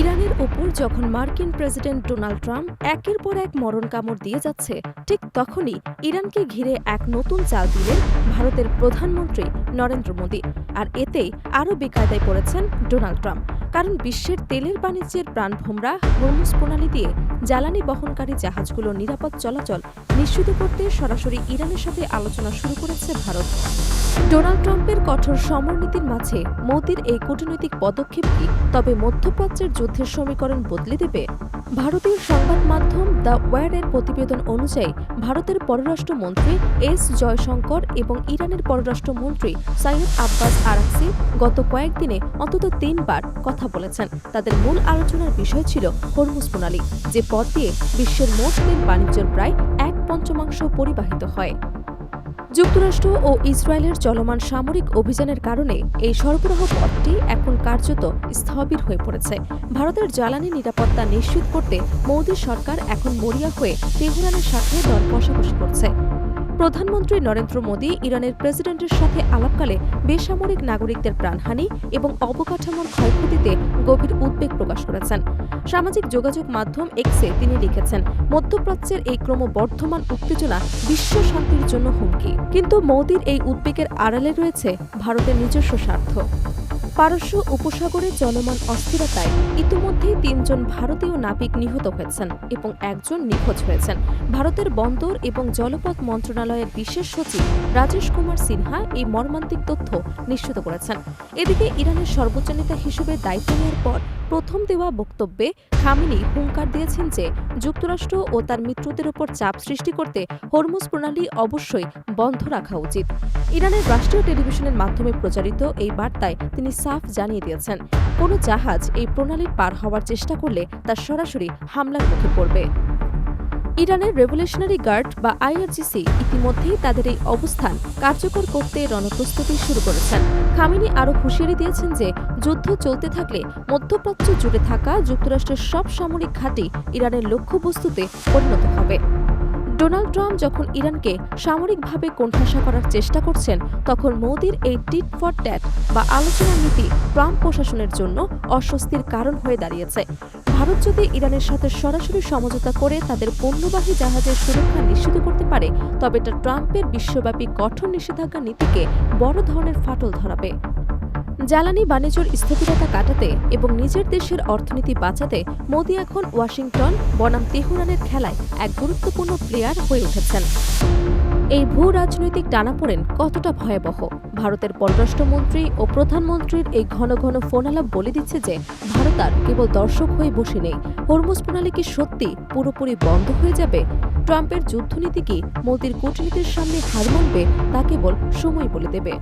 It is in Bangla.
ইরানের ওপর যখন মার্কিন প্রেসিডেন্ট ডোনাল্ড ট্রাম্প একের পর এক মরণ কামড় দিয়ে যাচ্ছে, ঠিক তখনই ইরানকে ঘিরে এক নতুন চাল দিলেন ভারতের প্রধানমন্ত্রী নরেন্দ্র মোদী। আর এতেই আরও বেকায়দায় পড়েছেন ডোনাল্ড ট্রাম্প। কারণ বিশ্বের তেলের বাণিজ্যের প্রাণভোমরা হরমুজ প্রণালী দিয়ে জ্বালানি বহনকারী জাহাজগুলোর নিরাপদ চলাচল নিশ্চিত করতে সরাসরি ইরানের সাথে আলোচনা শুরু করেছে ভারত। ডোনাল্ড ট্রাম্পের কঠোর সমরনীতির মাঝে মোদির এই কূটনৈতিক পদক্ষেপ কি তবে মধ্যপ্রাচ্যের যুদ্ধের সমীকরণ বদলে দেবে? ভারতীয় সংবাদ মাধ্যম দ্য ওয়ারের প্রতিবেদন অনুযায়ী ভারতের পররাষ্ট্রমন্ত্রী এস জয়শঙ্কর এবং ইরানের পররাষ্ট্রমন্ত্রী সৈয়দ আব্বাস আরাকচি গত কয়েকদিনে অন্তত 3 বার কথা বলেছেন। তাদের মূল আলোচনার বিষয় ছিল হরমুজ প্রণালী, যে পথ দিয়ে বিশ্বের মোট তেল বাণিজ্যের প্রায় 1/5 পরিবাহিত হয়। যুক্তরাষ্ট্র ও ইসরায়েলের চলমান সামরিক অভিযানের কারণে এই সরবরাহ পথটি এখন কার্যত স্থবির হয়ে পড়েছে। ভারতের জ্বালানি নিরাপত্তা নিশ্চিত করতে মোদী সরকার এখন মরিয়া হয়ে তেহরানের সাথে দর কষাকষি করছে। প্রধানমন্ত্রী নরেন্দ্র মোদী ইরানের প্রেসিডেন্টের সাথে আলাপকালে বেসামরিক নাগরিকদের প্রাণহানি এবং অবকাঠামোর ক্ষয়ক্ষতিতে গভীর উদ্বেগ প্রকাশ করেছেন। সামাজিক যোগাযোগ মাধ্যম এক্সে তিনি লিখেছেন, মধ্যপ্রাচ্যের এই ক্রমবর্ধমান উত্তেজনা বিশ্ব শান্তির জন্য হুমকি। কিন্তু মোদীর এই উদ্বেগের আড়ালে রয়েছে ভারতের নিজস্ব স্বার্থ। পারস্য উপসাগরে চলমান অস্থিরতায় ইতিমধ্যেই 3 জন ভারতীয় নাবিক নিহত হয়েছেন এবং 1 জন নিখোঁজ হয়েছেন। ভারতের বন্দর এবং জলপথ মন্ত্রণালয়ের বিশেষ সচিব রাজেশ কুমার সিনহা এই মর্মান্তিক তথ্য নিশ্চিত করেছেন। এদিকে ইরানের সর্বোচ্চ নেতা হিসেবে দায়িত্ব নেওয়ার পর প্রথম দেওয়া বক্তব্যে খামেনি হুঙ্কার দিয়েছেন যে যুক্তরাষ্ট্র ও তার মিত্রদের ওপর চাপ সৃষ্টি করতে হরমুজ প্রণালী অবশ্যই বন্ধ রাখা উচিত। ইরানের রাষ্ট্রীয় টেলিভিশনের মাধ্যমে প্রচারিত এই বার্তায় তিনি সাফ জানিয়ে দিয়েছেন, কোনো জাহাজ এই প্রণালীর পার হওয়ার চেষ্টা করলে তা সরাসরি হামলার মুখে পড়বে। ইরানের রেভলিউশনারি গার্ড বা আইআরজিসি ইতিমধ্যেই তাদের এই অবস্থান কার্যকর করতে রণপ্রস্তুতি শুরু করেছেন। খামেনি আরও হুঁশিয়ারি দিয়েছেন যে যুদ্ধ চলতে থাকলে মধ্যপ্রাচ্য জুড়ে থাকা যুক্তরাষ্ট্রের সব সামরিক ঘাঁটি ইরানের লক্ষ্যবস্তুতে পরিণত হবে। ডোনাল্ড ট্রাম্প যখন ইরানকে সামরিকভাবে কোণঠাসা করার চেষ্টা করছেন, তখন মোদির এই টিট ফর ট্যাট বা আলোচনা নীতি ট্রাম্প প্রশাসনের জন্য অস্বস্তির কারণ হয়ে দাঁড়িয়েছে। ভারত যদি ইরানের সাথে সরাসরি সমঝোতা করে তাদের পণ্যবাহী জাহাজের সুরক্ষা নিশ্চিত করতে পারে, তবে এটা ট্রাম্পের বিশ্বব্যাপী কঠোর নিষেধাজ্ঞা নীতিকে বড় ধরনের ফাটল ধরাবে। জ্বালানি বাণিজ্যের স্থবিরতা কাটাতে এবং নিজের দেশের অর্থনীতি বাঁচাতে মোদী এখন ওয়াশিংটন বনাম তেহরানের খেলায় এক গুরুত্বপূর্ণ প্লেয়ার হয়ে উঠেছেন। এই ভূ রাজনৈতিক টানাপোড়েন কতটা ভয়াবহ? ভারতের পররাষ্ট্রমন্ত্রী ও প্রধানমন্ত্রীর এই ঘন ঘন ফোনালাপ বলে দিচ্ছে যে ভারত আর কেবল দর্শক হয়ে বসে নেই। হরমুজ প্রণালী কি সত্যি পুরোপুরি বন্ধ হয়ে যাবে? ট্রাম্পের যুদ্ধনীতি কি মোদীর কূটনীতির সামনে হার মানবে? তা কেবল সময় বলে দেবে।